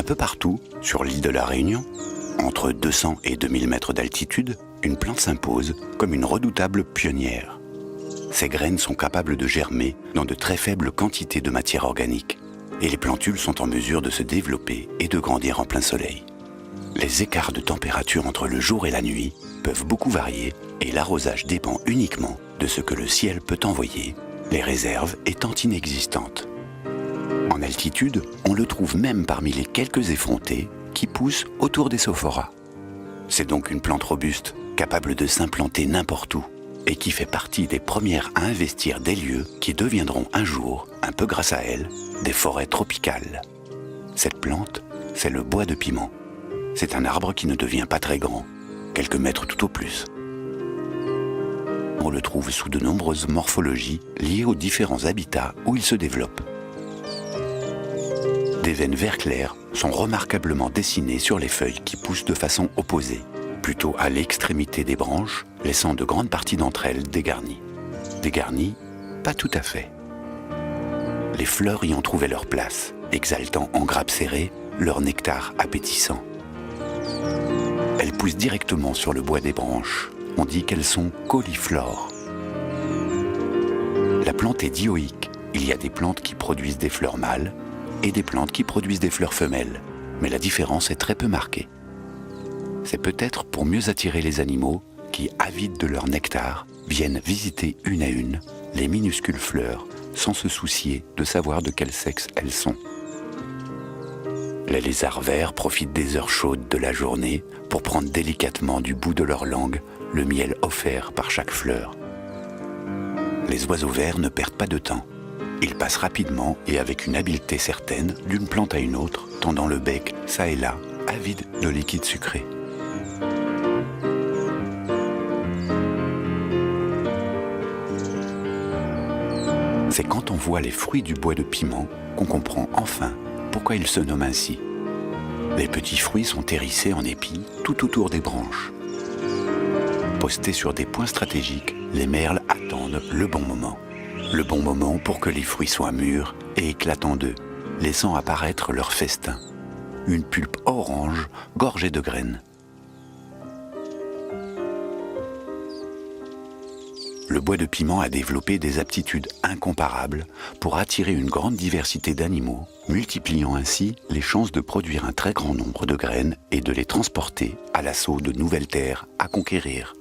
Un peu partout, sur l'île de la Réunion, entre 200 et 2000 mètres d'altitude, une plante s'impose comme une redoutable pionnière. Ses graines sont capables de germer dans de très faibles quantités de matière organique, et les plantules sont en mesure de se développer et de grandir en plein soleil. Les écarts de température entre le jour et la nuit peuvent beaucoup varier, et l'arrosage dépend uniquement de ce que le ciel peut envoyer, les réserves étant inexistantes. En altitude, on le trouve même parmi les quelques effrontés qui poussent autour des sophoras. C'est donc une plante robuste, capable de s'implanter n'importe où, et qui fait partie des premières à investir des lieux qui deviendront un jour, un peu grâce à elle, des forêts tropicales. Cette plante, c'est le bois de piment. C'est un arbre qui ne devient pas très grand, quelques mètres tout au plus. On le trouve sous de nombreuses morphologies liées aux différents habitats où il se développe. Des veines vert clair sont remarquablement dessinées sur les feuilles qui poussent de façon opposée, plutôt à l'extrémité des branches, laissant de grandes parties d'entre elles dégarnies. Dégarnies, pas tout à fait. Les fleurs y ont trouvé leur place, exaltant en grappes serrées leur nectar appétissant. Elles poussent directement sur le bois des branches. On dit qu'elles sont cauliflores. La plante est dioïque. Il y a des plantes qui produisent des fleurs mâles et des plantes qui produisent des fleurs femelles, mais la différence est très peu marquée. C'est peut-être pour mieux attirer les animaux qui, avides de leur nectar, viennent visiter une à une les minuscules fleurs sans se soucier de savoir de quel sexe elles sont. Les lézards verts profitent des heures chaudes de la journée pour prendre délicatement du bout de leur langue le miel offert par chaque fleur. Les oiseaux verts ne perdent pas de temps. Ils passent rapidement et avec une habileté certaine d'une plante à une autre, tendant le bec, ça et là, avide de liquide sucré. C'est quand on voit les fruits du bois de piment qu'on comprend enfin pourquoi il se nomme ainsi. Les petits fruits sont hérissés en épis tout autour des branches. Postés sur des points stratégiques, les merles attendent le bon moment. Le bon moment pour que les fruits soient mûrs et éclatent en deux, laissant apparaître leur festin. Une pulpe orange gorgée de graines. Le bois de piment a développé des aptitudes incomparables pour attirer une grande diversité d'animaux, multipliant ainsi les chances de produire un très grand nombre de graines et de les transporter à l'assaut de nouvelles terres à conquérir.